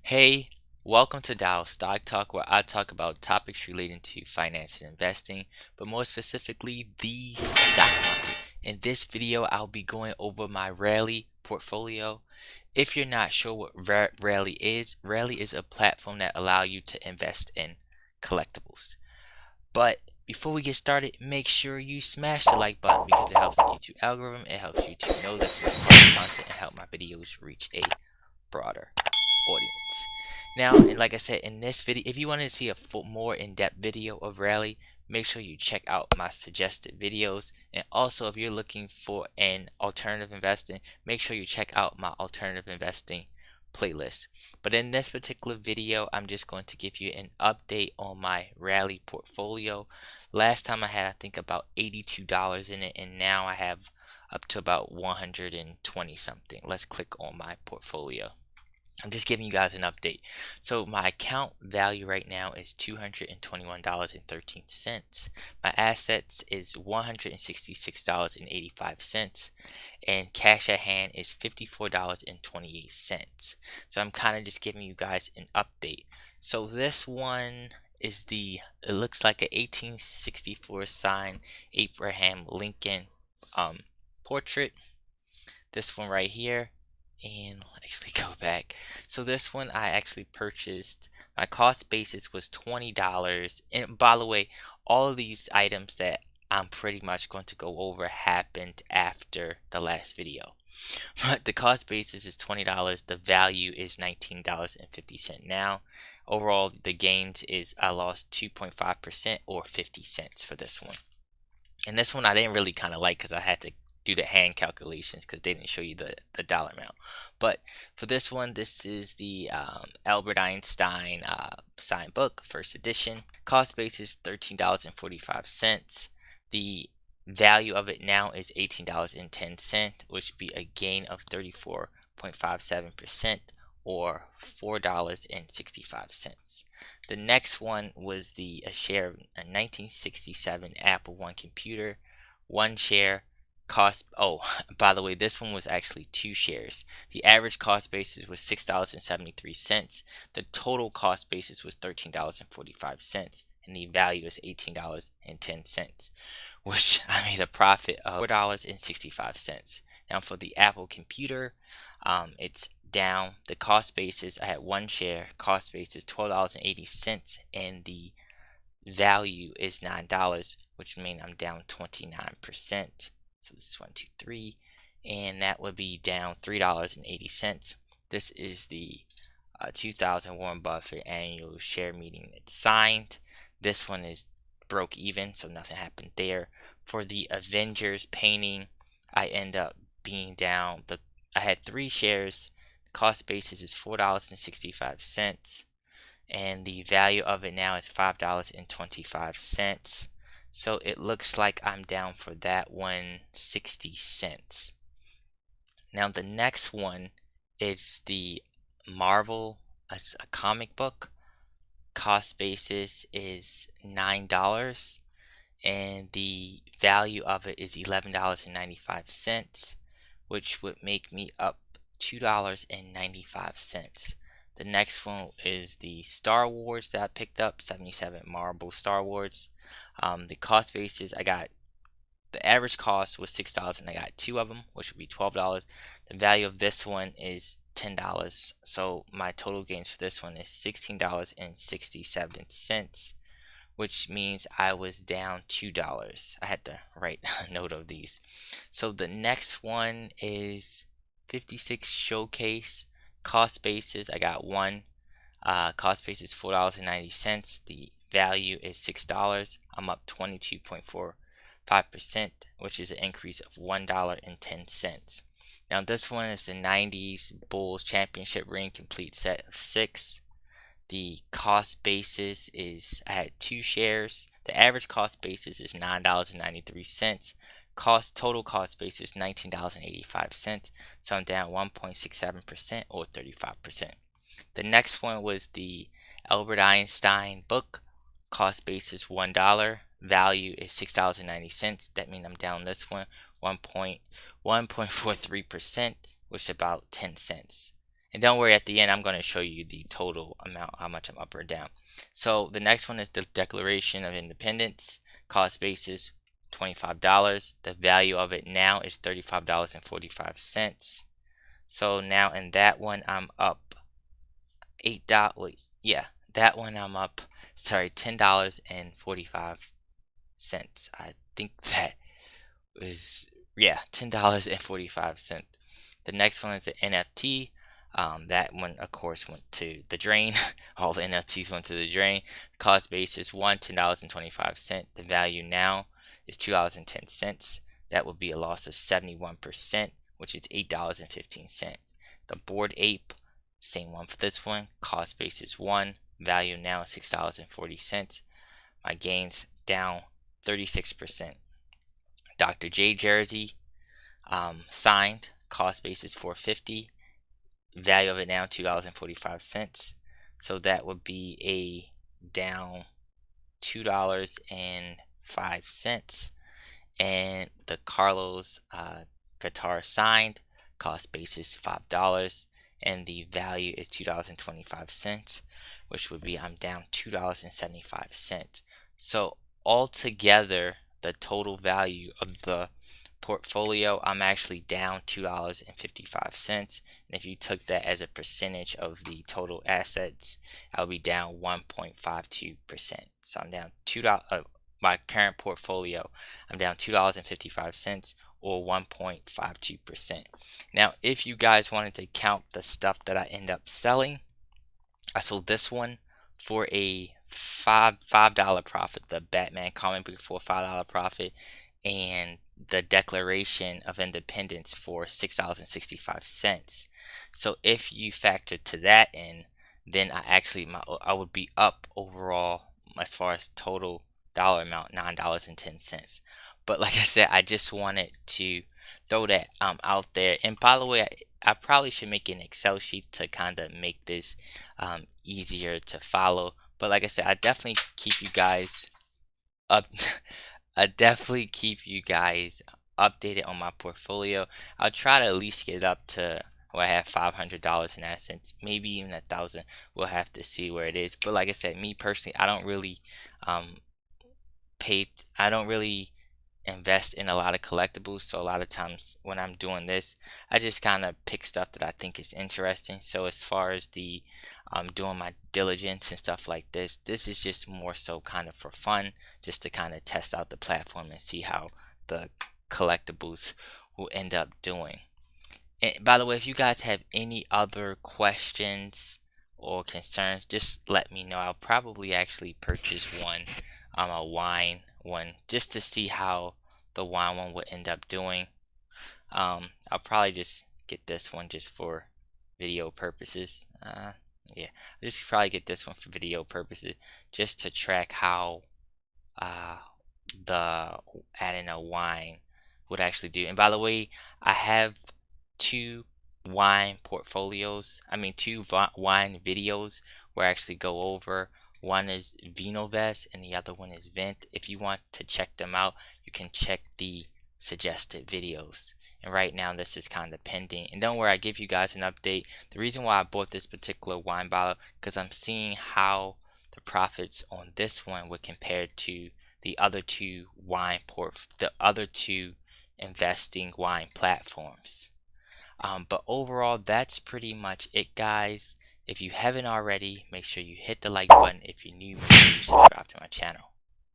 Hey, welcome to Dow Stock Talk, where I talk about topics relating to finance and investing, but more specifically, the stock market. In this video, I'll be going over my rally portfolio. If you're not sure what rally is a platform that allows you to invest in collectibles. But before we get started, make sure you smash the like button because it helps the YouTube algorithm. It helps you to know that this content and help my videos reach a broader audience. Now, and like I said, in this video, if you want to see a more in-depth video of rally, make sure you check out my suggested videos. And also, if you're looking for an alternative investing, make sure you check out my alternative investing playlist. But in this particular video, I'm just going to give you an update on my rally portfolio. Last time I had, I think, about $82 in it, and now I have up to about 120 something. Let's click on my portfolio. I'm just giving you guys an update. So my account value right now is $221.13. My assets is $166.85, and cash at hand is $54.28. So I'm kind of just giving you guys an update. So this one is it looks like an 1864 signed Abraham Lincoln portrait. This one right here. And I'll actually go back. So this one I actually purchased. My cost basis was $20. And by the way, all of these items that I'm pretty much going to go over happened after the last video. But the cost basis is $20. The value is $19.50 now. Overall, the gains is I lost 2.5% or 50 cents for this one. And this one I didn't really kind of like because I had to do the hand calculations because they didn't show you the dollar amount. But for this one, this is the Albert Einstein signed book, first edition. Cost basis $13.45. The value of it now is $18.10, which would be a gain of 34.57% or $4.65. The next one was a share of a 1967 Apple I computer, one share. Cost, oh, by the way, this one was actually 2 shares. The average cost basis was $6.73. The total cost basis was $13.45, and the value is $18.10, which I made a profit of $4.65. Now for the Apple computer, it's down. The cost basis, I had 1 share. Cost basis $12.80, and the value is $9, which means I'm down 29%. So this is 1, 2, 3, and that would be down $3.80. This is the 2000 Warren Buffett annual share meeting. It's signed. This one is broke even, so nothing happened there. For the Avengers painting, I end up being down. I had 3 shares. The cost basis is $4.65, and the value of it now is $5.25. So it looks like I'm down for that one 60 cents. Now the next one is the Marvel, a comic book. Cost basis is $9, and the value of it is $11.95, which would make me up $2.95. The next one is the Star Wars that I picked up, 77 Marvel Star Wars. The cost basis, the average cost was $6, and I got 2 of them, which would be $12. The value of this one is $10, so my total gains for this one is $16.67, which means I was down $2. I had to write a note of these. So the next one is 56 Showcase. Cost basis, I got 1. Cost basis $4.90. The value is $6. I'm up 22.45%, which is an increase of $1.10. Now this one is the 90s Bulls Championship ring complete set of 6. The cost basis is, I had 2 shares. The average cost basis is $9.93. Total cost basis $19.85. So I'm down 1.67% or 35%. The next one was the Albert Einstein book. Cost basis $1. Value is $6.90. That means I'm down this one 1.43%, which is about 10 cents. And don't worry, at the end I'm going to show you the total amount, how much I'm up or down. So the next one is the Declaration of Independence. Cost basis $25. The value of it now is $35.45. So now in that one I'm up $8. Wait, yeah, that one I'm up, sorry, $10.45. I think that was, yeah, $10.45. The next one is the NFT. That one, of course, went to the drain. All the NFTs went to the drain. Cost base is $10.25. The value now is $2.10. That would be a loss of 71%, which is $8.15. The Bored Ape, same one for this one. Cost base is $1. Value now is $6.40. My gains down 36%. Dr. J Jersey, signed. Cost base is $4.50. Value of it now $2.45. So that would be a down $2.05. And the Carlos guitar signed. Cost base is $5. And the value is $2.25, which would be I'm down $2.75. So altogether, the total value of the portfolio, I'm actually down $2.55. And if you took that as a percentage of the total assets, I'll be down 1.52%. So I'm down my current portfolio, I'm down $2.55 or 1.52%. Now, if you guys wanted to count the stuff that I end up selling, I sold this one for a $5 profit, the Batman comic book for a $5 profit, and the Declaration of Independence for $6.65. So if you factor to that in, then I would be up overall as far as total dollar amount, $9.10. But like I said, I just wanted to throw that out there. And by the way, I probably should make an Excel sheet to kind of make this easier to follow. But like I said, I definitely keep you guys up. I definitely keep you guys updated on my portfolio. I'll try to at least get it up to where I have $500 in assets, maybe even $1,000. We'll have to see where it is. But like I said, me personally, I don't really I don't really invest in a lot of collectibles. So a lot of times when I'm doing this, I just kind of pick stuff that I think is interesting. So as far as the doing my diligence and stuff like this is just more so kind of for fun, just to kind of test out the platform and see how the collectibles will end up doing. And by the way, if you guys have any other questions or concerns, just let me know. I'll probably actually purchase one, a wine one, just to see how the wine one would end up doing. I'll probably just get this one just for video purposes. Yeah, I'll just probably get this one for video purposes, just to track how the adding a wine would actually do. And by the way, I have two wine portfolios, two wine videos where I actually go over. One is Vinovest and the other one is Vent. If you want to check them out, you can check the suggested videos. And right now this is kind of pending. And don't worry, I give you guys an update. The reason why I bought this particular wine bottle, because I'm seeing how the profits on this one would compare to the other two investing wine platforms. But overall, that's pretty much it, guys. If you haven't already, make sure you hit the like button. If you're new, make sure you subscribe to my channel.